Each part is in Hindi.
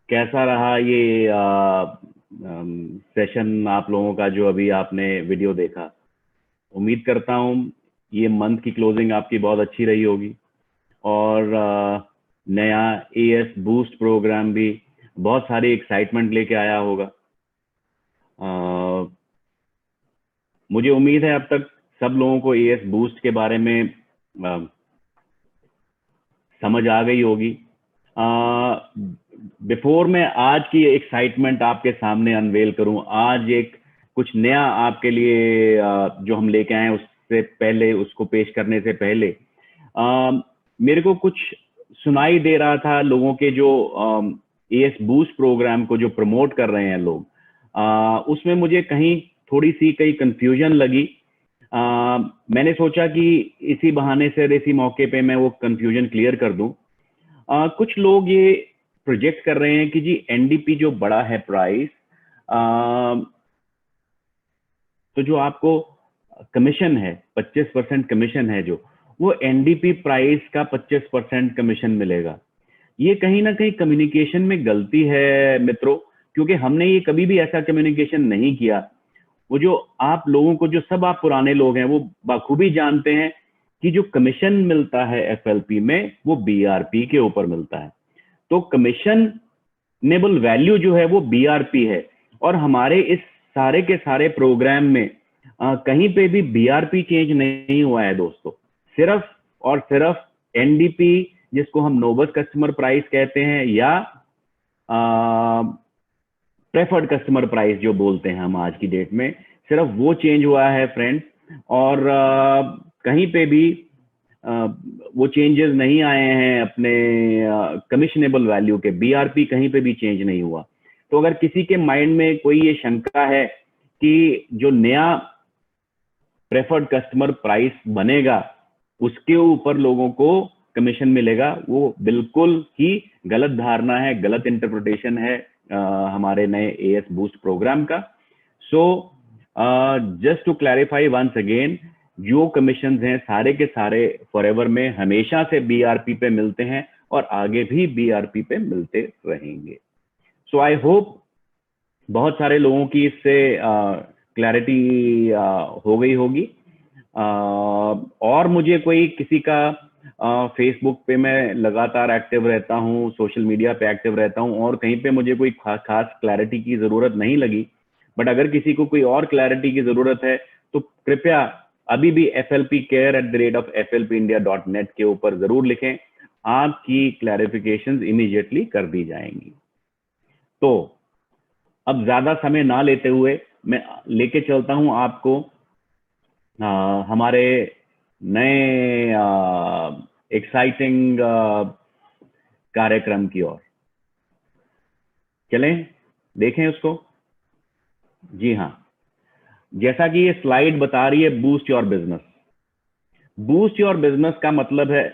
कैसा रहा ये सेशन आप लोगों का, जो अभी आपने वीडियो देखा? उम्मीद करता हूँ ये मंथ की क्लोजिंग आपकी बहुत अच्छी रही होगी और नया एएस बूस्ट प्रोग्राम भी बहुत सारी एक्साइटमेंट लेके आया होगा। मुझे उम्मीद है अब तक सब लोगों को एएस बूस्ट के बारे में समझ आ गई होगी। बिफोर मैं आज की एक्साइटमेंट आपके सामने अनवेल करूं, आज एक कुछ नया आपके लिए जो हम लेके आए उससे पहले, उसको पेश करने से पहले मेरे को कुछ सुनाई दे रहा था लोगों के जो एएस बूस्ट प्रोग्राम को जो प्रमोट कर रहे हैं लोग, उसमें मुझे कहीं थोड़ी सी कहीं कंफ्यूजन लगी। मैंने सोचा कि इसी बहाने से, इसी मौके पे मैं वो कंफ्यूजन क्लियर कर दूं। कुछ लोग ये प्रोजेक्ट कर रहे हैं कि जी एनडीपी जो बड़ा है प्राइस, तो जो आपको कमीशन है 25% कमीशन है, जो वो एनडीपी प्राइस का 25% कमीशन मिलेगा। ये कहीं ना कहीं कम्युनिकेशन में गलती है मित्रों, क्योंकि हमने ये कभी भी ऐसा कम्युनिकेशन नहीं किया। वो जो आप लोगों को, जो सब आप पुराने लोग हैं, वो बखूबी जानते हैं कि जो कमीशन मिलता है एफएलपी में वो बीआरपी के ऊपर मिलता है। तो कमीशनेबल वैल्यू जो है वो बीआरपी है, और हमारे इस सारे के सारे प्रोग्राम में कहीं पे भी बीआरपी चेंज नहीं हुआ है दोस्तों। सिर्फ और सिर्फ एनडीपी, जिसको हम नोबस कस्टमर प्राइस कहते हैं, या प्रेफर्ड कस्टमर प्राइस जो बोलते हैं हम आज की डेट में, सिर्फ वो चेंज हुआ है फ्रेंड्स। और कहीं पे भी वो चेंजेस नहीं आए हैं अपने कमीशनेबल वैल्यू के। बीआरपी कहीं पे भी चेंज नहीं हुआ। तो अगर किसी के माइंड में कोई ये शंका है कि जो नया प्रेफर्ड कस्टमर प्राइस बनेगा उसके ऊपर लोगों को कमीशन मिलेगा, वो बिल्कुल ही गलत धारणा है, गलत इंटरप्रिटेशन है हमारे नए एएस बूस्ट प्रोग्राम का। So just to clarify once again, जो कमीशन हैं सारे के सारे फॉरएवर में हमेशा से बीआरपी पे मिलते हैं और आगे भी बीआरपी पे मिलते रहेंगे। सो आई होप बहुत सारे लोगों की इससे क्लैरिटी हो गई होगी। और मुझे कोई किसी का फेसबुक पे मैं लगातार एक्टिव रहता हूँ, सोशल मीडिया पे एक्टिव रहता हूँ, और कहीं पे मुझे कोई खास क्लैरिटी की जरूरत नहीं लगी। बट अगर किसी को कोई और क्लैरिटी की जरूरत है तो कृपया अभी भी flp@flpindia.net के ऊपर जरूर लिखें, आपकी क्लैरिफिकेशंस इमीडिएटली कर दी जाएंगी। तो अब ज्यादा समय ना लेते हुए मैं लेके चलता हूं आपको हमारे नए एक्साइटिंग कार्यक्रम की ओर। चलें देखें उसको। जी हाँ, जैसा कि ये स्लाइड बता रही है, boost your business. Boost your business का मतलब है,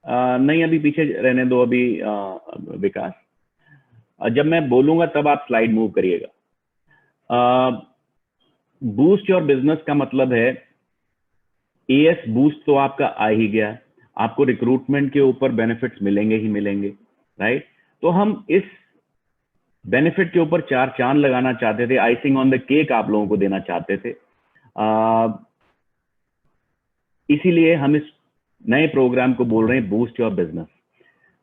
नहीं अभी पीछे रहने दो अभी विकास, जब मैं बोलूंगा तब आप स्लाइड मूव करिएगा। बूस्ट योर बिजनेस का मतलब है, एएस बूस्ट तो आपका आ ही गया, आपको रिक्रूटमेंट के ऊपर बेनिफिट्स मिलेंगे ही मिलेंगे, राइट? तो हम इस बेनिफिट के ऊपर 4 चांद लगाना चाहते थे, आइसिंग ऑन द केक आप लोगों को देना चाहते थे। इसीलिए हम इस नए प्रोग्राम को बोल रहे हैं बूस्ट योर बिजनेस।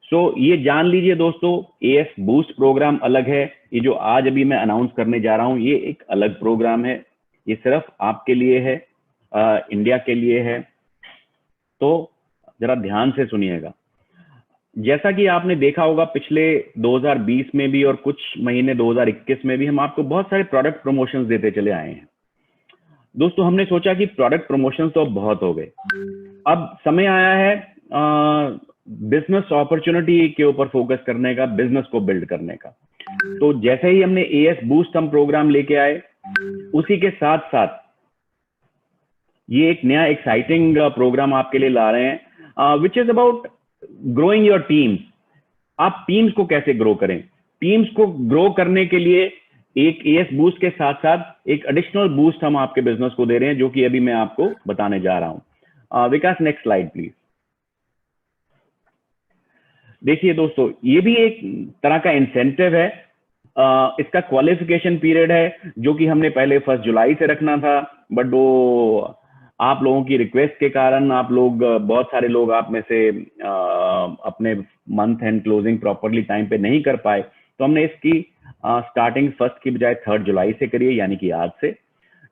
सो ये जान लीजिए दोस्तों, एएस बूस्ट प्रोग्राम अलग है। ये जो आज अभी मैं अनाउंस करने जा रहा हूं, ये एक अलग प्रोग्राम है। ये सिर्फ आपके लिए है, इंडिया के लिए है। तो जरा ध्यान से सुनिएगा। जैसा कि आपने देखा होगा पिछले 2020 में भी और कुछ महीने 2021 में भी हम आपको बहुत सारे प्रोडक्ट प्रमोशंस देते चले आए हैं। दोस्तों हमने सोचा कि प्रोडक्ट प्रमोशंस तो अब बहुत हो गए, अब समय आया है बिजनेस अपॉर्चुनिटी के ऊपर फोकस करने का, बिजनेस को बिल्ड करने का। तो जैसे ही हमने एएस बूस्ट हम प्रोग्राम लेके आए, उसी के साथ साथ ये एक नया एक्साइटिंग प्रोग्राम आपके लिए ला रहे हैं, which is about growing your teams. आप टीम्स को कैसे ग्रो करें? टीम्स को ग्रो करने के लिए एक एएस बूस्ट के साथ साथ एक एडिशनल बूस्ट हम आपके बिजनेस को दे रहे हैं, जो कि अभी मैं आपको बताने जा रहा हूं। विकास नेक्स्ट स्लाइड प्लीज। देखिए दोस्तों, ये भी एक तरह का इंसेंटिव है। इसका क्वालिफिकेशन पीरियड है जो कि हमने पहले 1 जुलाई से रखना था, बट वो आप लोगों की रिक्वेस्ट के कारण, आप लोग बहुत सारे लोग आप में से अपने month and closing properly time पे नहीं कर पाए, तो हमने इसकी स्टार्टिंग 1 की बजाय 3 जुलाई से करिए, यानी कि आज से।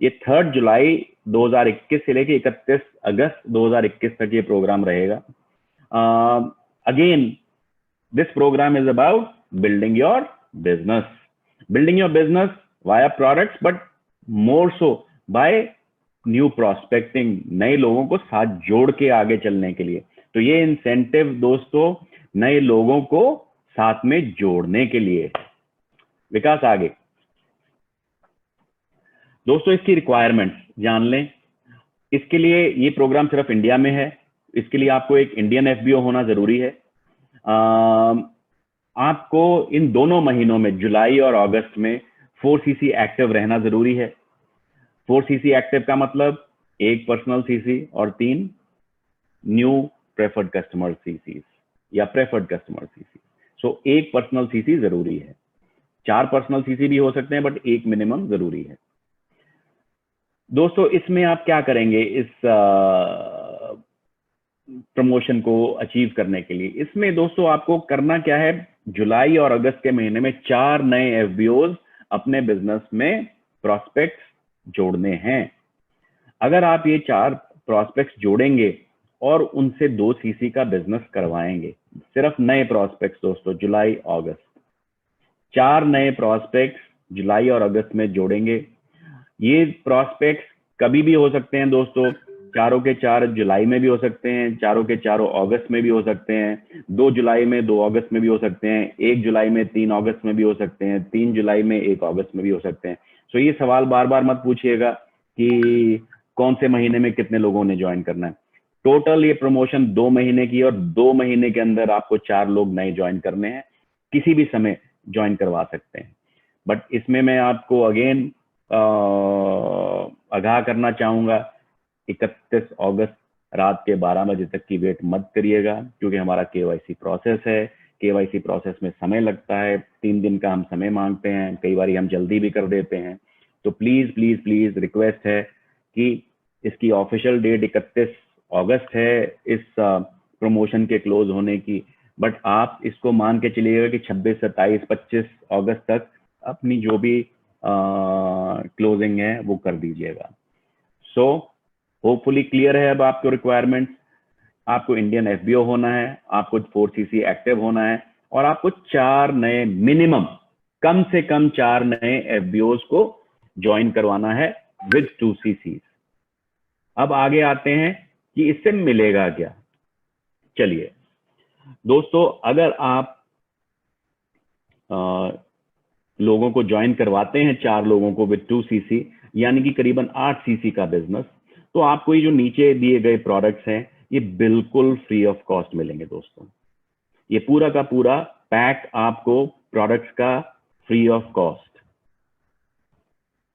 ये 3 जुलाई 2021 से लेके 31 अगस्त 2021 तक ये प्रोग्राम रहेगा। Again this program is about building your business via products, but more so by new prospecting, नए लोगों को साथ जोड़ के आगे चलने के लिए। तो ये इंसेंटिव दोस्तों नए लोगों को साथ में जोड़ने के लिए। विकास आगे दोस्तों, इसकी रिक्वायरमेंट्स जान लें। इसके लिए ये प्रोग्राम सिर्फ इंडिया में है, इसके लिए आपको एक इंडियन एफबीओ होना जरूरी है। आपको इन दोनों महीनों में, जुलाई और अगस्त में 4cc एक्टिव रहना जरूरी है। 4cc एक्टिव का मतलब 1 पर्सनल सीसी और 3 न्यू प्रेफर्ड कस्टमर सीसी या प्रेफर्ड कस्टमर सीसी। सो 1 पर्सनल सीसी जरूरी है। 4 पर्सनल सीसी भी हो सकते हैं, बट 1 मिनिमम जरूरी है। दोस्तों इसमें आप क्या करेंगे इस प्रमोशन को अचीव करने के लिए? इसमें दोस्तों आपको करना क्या है, जुलाई और अगस्त के महीने में 4 नए एफबीओज अपने बिजनेस में प्रोस्पेक्ट्स जोड़ने हैं। अगर आप ये 4 प्रोस्पेक्ट्स जोड़ेंगे और उनसे 2 सीसी का बिजनेस करवाएंगे, सिर्फ नए प्रोस्पेक्ट्स दोस्तों, जुलाई अगस्त, 4 नए प्रोस्पेक्ट्स जुलाई और अगस्त में जोड़ेंगे। ये प्रोस्पेक्ट्स कभी भी हो सकते हैं दोस्तों, चारों के 4 जुलाई में भी हो सकते हैं, चारों के चारों अगस्त में भी हो सकते हैं, 2 जुलाई में 2 अगस्त में भी हो सकते हैं, 1 जुलाई में 3 अगस्त में भी हो सकते हैं, 3 जुलाई में 1 अगस्त में भी हो सकते हैं। सो ये सवाल बार बार मत पूछिएगा कि कौन से महीने में कितने लोगों ने ज्वाइन करना है। टोटल ये प्रमोशन 2 महीने की, और 2 महीने के अंदर आपको 4 लोग नए ज्वाइन करने हैं, किसी भी समय ज्वाइन करवा सकते हैं। बट इसमें मैं आपको अगेन आगाह करना चाहूंगा, 31 अगस्त रात के 12 बजे तक की वेट मत करिएगा, क्योंकि हमारा केवाईसी प्रोसेस है। केवाईसी प्रोसेस में समय लगता है, 3 दिन का हम समय मांगते हैं, कई बार हम जल्दी भी कर देते हैं। तो प्लीज प्लीज प्लीज रिक्वेस्ट है कि इसकी ऑफिशियल डेट 31 अगस्त है इस प्रमोशन के क्लोज होने की, बट आप इसको मान के चलिएगा कि 26, 27, 25 अगस्त तक अपनी जो भी क्लोजिंग है वो कर दीजिएगा। सो होपफुली क्लियर है अब आपको रिक्वायरमेंट्स। आपको इंडियन एफबीओ होना है, आपको 4cc एक्टिव होना है, और आपको 4 नए मिनिमम, कम से कम 4 नए एफबीओज को ज्वाइन करवाना है विद 2cc। अब आगे आते हैं कि इससे मिलेगा क्या। चलिए दोस्तों, अगर आप लोगों को ज्वाइन करवाते हैं, 4 लोगों को विद 2cc, यानी कि करीबन 8cc का बिजनेस, तो आपको ये जो नीचे दिए गए प्रोडक्ट्स हैं ये बिल्कुल फ्री ऑफ कॉस्ट मिलेंगे दोस्तों। ये पूरा का पूरा पैक आपको प्रोडक्ट्स का फ्री ऑफ कॉस्ट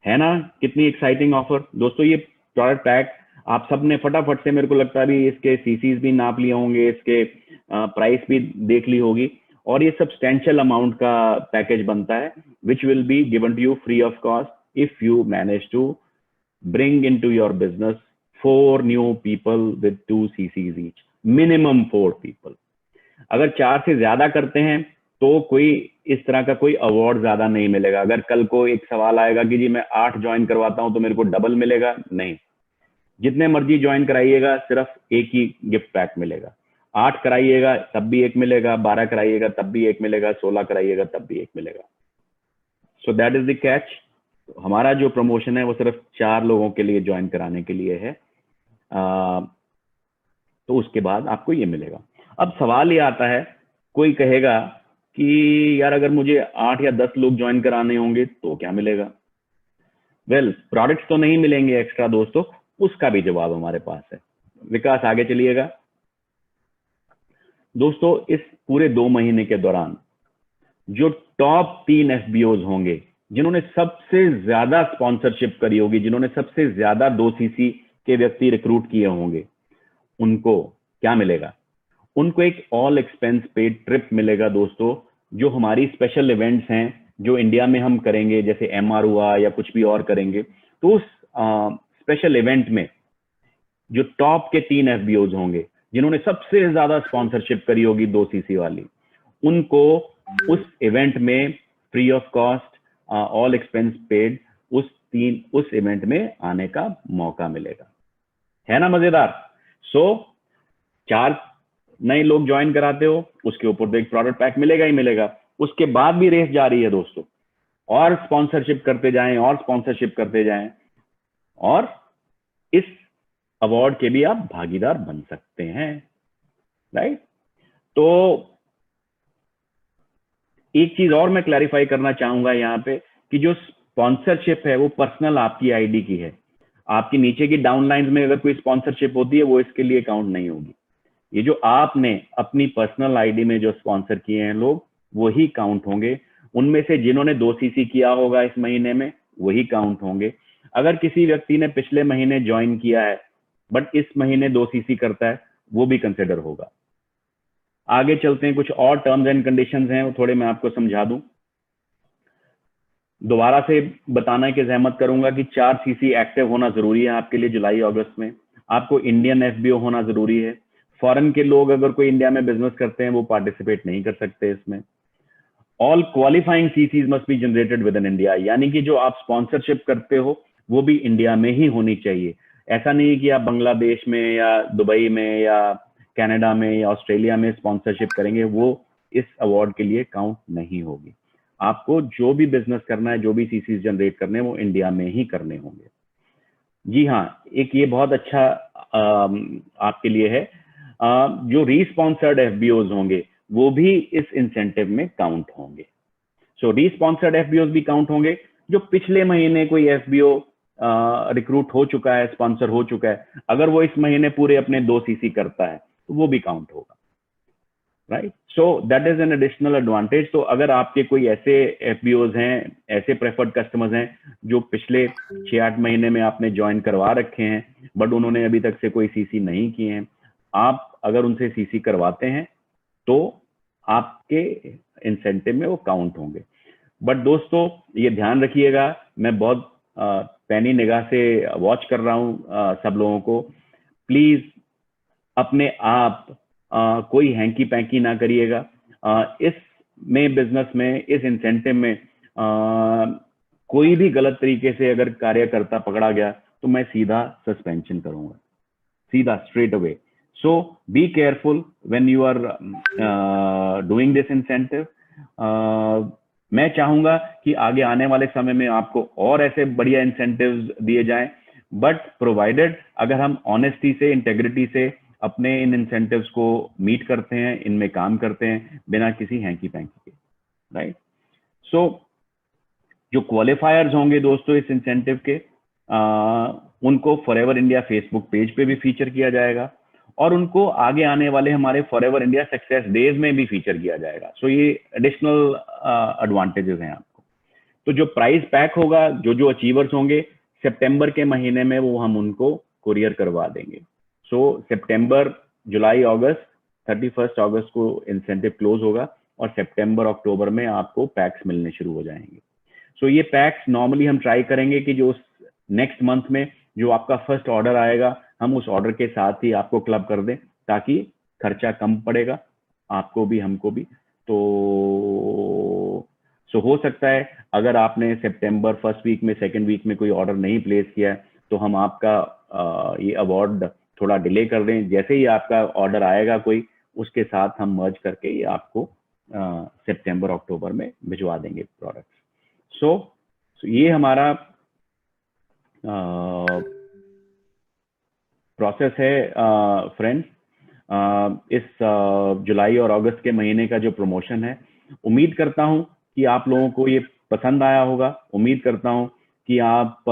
है ना। कितनी एक्साइटिंग ऑफर दोस्तों। ये प्रोडक्ट पैक आप सब ने फटाफट से, मेरे को लगता है भी इसके सीसीज भी नाप लिए होंगे, इसके प्राइस भी देख ली होगी, और ये सब्सटेंशियल अमाउंट का पैकेज बनता है, which will be given to you free of cost if you manage to bring into your business 4 new people with 2 cc's each, minimum 4 people। अगर 4 से ज्यादा करते हैं तो कोई इस तरह का कोई अवार्ड ज्यादा नहीं मिलेगा। अगर कल को एक सवाल आएगा कि जी मैं 8 ज्वाइन करवाता हूं तो मेरे को डबल मिलेगा, नहीं, जितने मर्जी ज्वाइन कराइएगा सिर्फ एक ही गिफ्ट पैक मिलेगा। 8 कराइएगा तब भी 1 मिलेगा, 12 कराइएगा तब भी 1 मिलेगा, 16 कराइएगा तब भी 1 मिलेगा। So that is the catch. हमारा जो प्रमोशन है वो सिर्फ 4 लोगों के लिए ज्वाइन कराने के लिए है, तो उसके बाद आपको ये मिलेगा। अब सवाल ये आता है, कोई कहेगा कि यार अगर मुझे 8 या 10 लोग ज्वाइन कराने होंगे तो क्या मिलेगा? वेल, प्रोडक्ट्स तो नहीं मिलेंगे एक्स्ट्रा दोस्तों, उसका भी जवाब हमारे पास है। विकास आगे चलिएगा। दोस्तों इस पूरे 2 महीने के दौरान जो टॉप 3 एफबीओज होंगे, जिन्होंने सबसे ज्यादा स्पॉन्सरशिप करी होगी, जिन्होंने सबसे ज्यादा 2cc के व्यक्ति रिक्रूट किए होंगे, उनको क्या मिलेगा? उनको एक ऑल एक्सपेंस पेड ट्रिप मिलेगा दोस्तों, जो हमारी स्पेशल इवेंट्स हैं जो इंडिया में हम करेंगे, जैसे MR हुआ या कुछ भी और करेंगे, तो उस स्पेशल इवेंट में जो टॉप के 3 FBOs होंगे जिन्होंने सबसे ज्यादा स्पॉन्सरशिप करी होगी 2 CC वाली, उनको उस इवेंट में free of cost all expense paid उस इवेंट में आने का मौका मिलेगा। है ना मजेदार? सो 4 नए लोग ज्वाइन कराते हो, उसके ऊपर तो एक प्रोडक्ट पैक मिलेगा ही मिलेगा। उसके बाद भी रेस जारी है दोस्तों, और स्पॉन्सरशिप करते जाएं और स्पॉन्सरशिप करते जाएं, और इस अवार्ड के भी आप भागीदार बन सकते हैं, राइट? तो एक चीज और मैं क्लैरिफाई करना चाहूंगा यहाँ पे कि जो स्पॉन्सरशिप है वो पर्सनल आपकी आईडी की है। आपकी नीचे की डाउनलाइंस में अगर कोई स्पॉन्सरशिप होती है वो इसके लिए काउंट नहीं होगी। ये जो आपने अपनी पर्सनल आईडी में जो स्पॉन्सर किए हैं लोग, वही काउंट होंगे। उनमें से जिन्होंने 2 CC किया होगा इस महीने में, वही काउंट होंगे। अगर किसी व्यक्ति ने पिछले महीने ज्वाइन किया है बट इस महीने 2 CC करता है, वो भी कंसिडर होगा। आगे चलते हैं, कुछ और टर्म्स एंड कंडीशंस हैं, वो थोड़े मैं आपको समझा दूं। दोबारा से बताना की जहमत करूंगा कि 4 CC एक्टिव होना जरूरी है आपके लिए जुलाई अगस्त में। आपको इंडियन FBO होना जरूरी है। फॉरेन के लोग अगर कोई इंडिया में बिजनेस करते हैं वो पार्टिसिपेट नहीं कर सकते इसमें। All qualifying CCs must be generated with in India, यानी कि जो आप स्पॉन्सरशिप करते हो वो भी इंडिया में ही होनी चाहिए। ऐसा नहीं कि आप बांग्लादेश में या दुबई में या कनाडा में या ऑस्ट्रेलिया में स्पॉन्सरशिप करेंगे, वो इस अवार्ड के लिए काउंट नहीं होगी। आपको जो भी बिजनेस करना है, जो भी CCs जनरेट करने हैं, वो इंडिया में ही करने होंगे। जी हाँ, एक ये बहुत अच्छा आपके लिए है, जो रीस्पॉन्सर्ड FBOs होंगे वो भी इस इंसेंटिव में काउंट होंगे। सो रीस्पॉन्सर्ड FBOs भी काउंट होंगे। जो पिछले महीने कोई FBO रिक्रूट हो चुका है, स्पॉन्सर हो चुका है, अगर वो इस महीने पूरे अपने 2 CC करता है तो वो भी काउंट होगा, right? So that is an additional advantage. तो अगर आपके कोई ऐसे FBOs हैं, ऐसे प्रेफर्ड कस्टमर्स हैं जो पिछले 6-8 महीने में आपने ज्वाइन करवा रखे हैं बट उन्होंने अभी तक से कोई CC नहीं किए हैं, आप अगर उनसे CC करवाते हैं तो आपके इंसेंटिव में वो काउंट होंगे। बट दोस्तों ये ध्यान रखिएगा, मैं बहुत पैनी निगाह से वॉच कर रहा हूं सब लोगों को। प्लीज अपने आप कोई हैंकी पैंकी ना करिएगा। इस में बिजनेस में, इस इंसेंटिव में कोई भी गलत तरीके से अगर कार्यकर्ता पकड़ा गया तो मैं सीधा सस्पेंशन करूंगा, सीधा straight away. So be careful when you are doing this incentive. मैं चाहूंगा कि आगे आने वाले समय में आपको और ऐसे बढ़िया इंसेंटिव्स दिए जाएं, बट प्रोवाइडेड अगर हम ऑनेस्टी से, इंटेग्रिटी से अपने इन इंसेंटिव्स को मीट करते हैं, इनमें काम करते हैं बिना किसी हैंकी पैंकी के, राइट? सो जो क्वालिफायर्स होंगे दोस्तों इस इंसेंटिव के, उनको फॉरएवर इंडिया फेसबुक पेज पे भी फीचर किया जाएगा और उनको आगे आने वाले हमारे फॉरएवर इंडिया सक्सेस डेज में भी फीचर किया जाएगा। सो ये एडिशनल एडवांटेजेस हैं आपको। तो जो प्राइस पैक होगा, जो अचीवर्स होंगे सितंबर के महीने में, वो हम उनको कुरियर करवा देंगे। सो सितंबर, जुलाई, अगस्त, 31 अगस्त को इंसेंटिव क्लोज होगा और सितंबर अक्टूबर में आपको पैक्स मिलने शुरू हो जाएंगे। सो ये पैक्स नॉर्मली हम ट्राई करेंगे कि जो नेक्स्ट मंथ में जो आपका फर्स्ट ऑर्डर आएगा, हम उस ऑर्डर के साथ ही आपको क्लब कर दें, ताकि खर्चा कम पड़ेगा आपको भी, हमको भी। तो हो सकता है अगर आपने सितंबर फर्स्ट वीक में, सेकंड वीक में कोई ऑर्डर नहीं प्लेस किया है तो हम आपका ये अवार्ड थोड़ा डिले कर दें। जैसे ही आपका ऑर्डर आएगा कोई, उसके साथ हम मर्ज करके ये आपको सितंबर अक्टूबर में भिजवा देंगे प्रोडक्ट्स। सो ये हमारा प्रोसेस है फ्रेंड्स। इस जुलाई और अगस्त के महीने का जो प्रमोशन है, उम्मीद करता हूं कि आप लोगों को ये पसंद आया होगा। उम्मीद करता हूं कि आप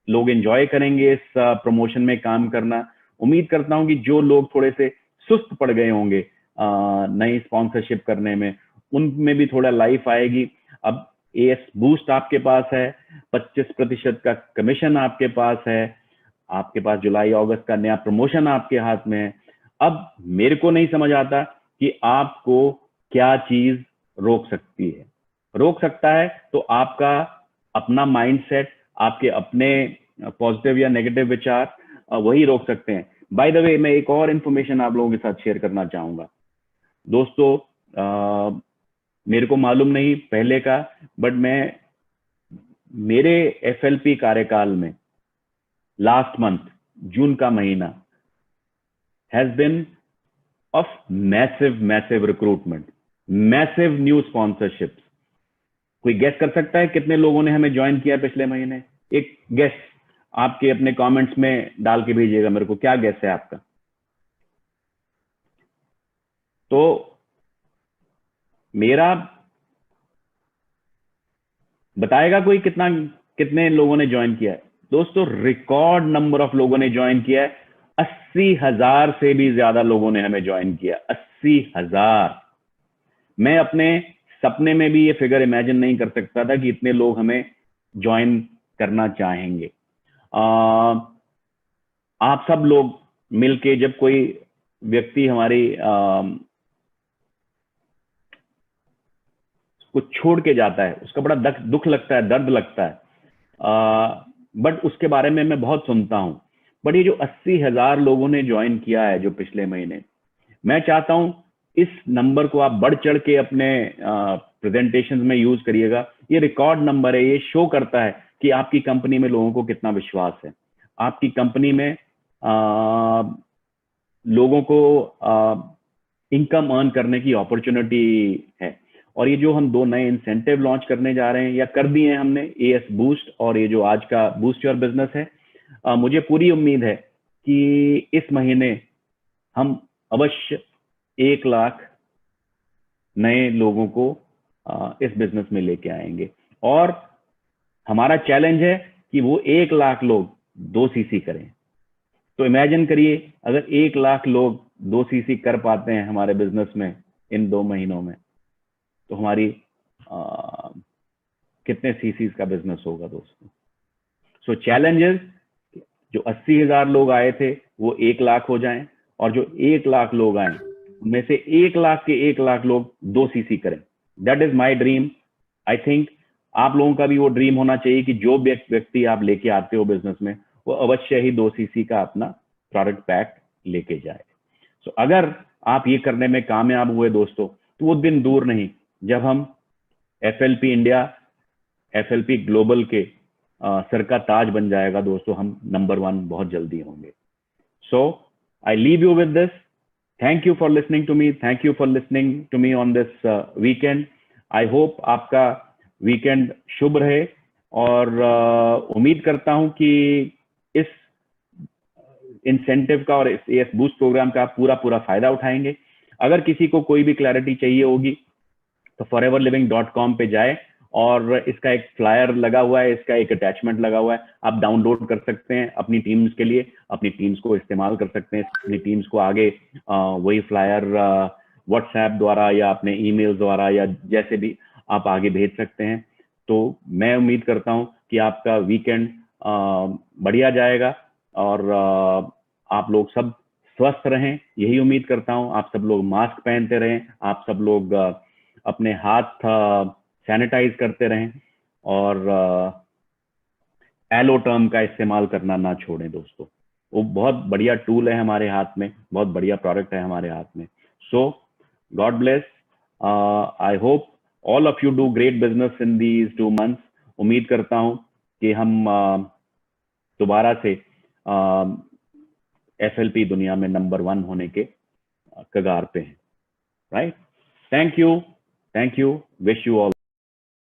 लोग एंजॉय करेंगे इस प्रमोशन में काम करना। उम्मीद करता हूं कि जो लोग थोड़े से सुस्त पड़ गए होंगे नई स्पॉन्सरशिप करने में, उनमें भी थोड़ा लाइफ आएगी। अब AS बूस्ट आपके पास है, 25% का कमीशन आपके पास है, आपके पास जुलाई अगस्त का नया प्रमोशन आपके हाथ में है। अब मेरे को नहीं समझ आता कि आपको क्या चीज रोक सकती है। रोक सकता है तो आपका अपना माइंडसेट, आपके अपने पॉजिटिव या नेगेटिव विचार वही रोक सकते हैं। बाय द वे, मैं एक और इंफॉर्मेशन आप लोगों के साथ शेयर करना चाहूंगा दोस्तों। मेरे को मालूम नहीं पहले का, बट मेरे FLP कार्यकाल में लास्ट मंथ जून का महीना has been of massive recruitment, massive new sponsorships. कोई गेस कर सकता है कितने लोगों ने हमें ज्वाइन किया पिछले महीने? एक गेस आपके अपने कमेंट्स में डाल के भेजिएगा मेरे को, क्या गेस है आपका? तो मेरा बताएगा कोई कितने लोगों ने ज्वाइन किया है? दोस्तों रिकॉर्ड नंबर ऑफ लोगों ने ज्वाइन किया है। 80,000 से भी ज्यादा लोगों ने हमें ज्वाइन किया। 80,000। मैं अपने सपने में भी ये फिगर इमेजिन नहीं कर सकता था कि इतने लोग हमें ज्वाइन करना चाहेंगे। आप सब लोग मिलके, जब कोई व्यक्ति हमारी को छोड़ के जाता है, उसका बड़ा दुख लगता है, दर्द लगता है। बट उसके बारे में मैं बहुत सुनता हूं। बट ये जो 80,000 लोगों ने ज्वाइन किया है जो पिछले महीने, मैं चाहता हूं इस नंबर को आप बढ़ चढ़ के अपने प्रेजेंटेशंस में यूज करिएगा। ये रिकॉर्ड नंबर है, ये शो करता है कि आपकी कंपनी में लोगों को कितना विश्वास है, आपकी कंपनी में लोगों को इनकम अर्न करने की अपॉर्चुनिटी है। और ये जो हम 2 नए इंसेंटिव लॉन्च करने जा रहे हैं या कर दिए हैं हमने, AS बूस्ट और ये जो आज का बूस्ट योर बिजनेस है, मुझे पूरी उम्मीद है कि इस महीने हम अवश्य 1 लाख नए लोगों को इस बिजनेस में लेके आएंगे। और हमारा चैलेंज है कि वो 1 लाख लोग 2 CC करें। तो इमेजिन करिए, अगर 1 लाख लोग 2 CC कर पाते हैं हमारे बिजनेस में इन 2 महीनों में, तो हमारी कितने CCs का बिजनेस होगा दोस्तों। सो चैलेंजेस, जो 80,000 लोग आए थे वो 1 लाख हो जाएं, और जो 1 लाख लोग आए उनमें से 1 लाख के 1 लाख लोग 2 CC करें। That is my dream. I think आप लोगों का भी वो ड्रीम होना चाहिए कि जो व्यक्ति आप लेके आते हो बिजनेस में, वो अवश्य ही 2 CC का अपना प्रोडक्ट पैक लेके जाए। सो अगर आप ये करने में कामयाब हुए दोस्तों, तो वो दिन दूर नहीं जब हम FLP इंडिया, FLP ग्लोबल के सर का ताज बन जाएगा दोस्तों। हम नंबर 1 बहुत जल्दी होंगे। So I leave you with this. Thank you for listening to me, thank you for listening to me on this weekend. I hope आपका वीकेंड शुभ रहे, और उम्मीद करता हूं कि इस इंसेंटिव का और इस AS बूस्ट प्रोग्राम का पूरा फायदा उठाएंगे। अगर किसी को कोई भी क्लैरिटी चाहिए होगी तो foreverliving.com पे जाए, और इसका एक फ्लायर लगा हुआ है, इसका एक अटैचमेंट लगा हुआ है, आप डाउनलोड कर सकते हैं अपनी टीम्स के लिए, अपनी टीम्स को इस्तेमाल कर सकते हैं, अपनी टीम्स को आगे वही फ्लायर व्हाट्सएप द्वारा या अपने ईमेल द्वारा या जैसे भी आप आगे भेज सकते हैं। तो मैं उम्मीद करता हूं कि आपका वीकेंड बढ़िया जाएगा, और आप लोग सब स्वस्थ रहें, यही उम्मीद करता हूं। आप सब लोग मास्क पहनते रहें, आप सब लोग अपने हाथ सैनिटाइज करते रहें, और एलोटर्म का इस्तेमाल करना ना छोड़ें दोस्तों। वो बहुत बढ़िया टूल है हमारे हाथ में, बहुत बढ़िया प्रोडक्ट है हमारे हाथ में। So God bless. I hope all of you do great business in these 2 months। उम्मीद करता हूं कि हम दोबारा से FLP दुनिया में नंबर 1 होने के कगार पे हैं। Right? Thank you, wish you all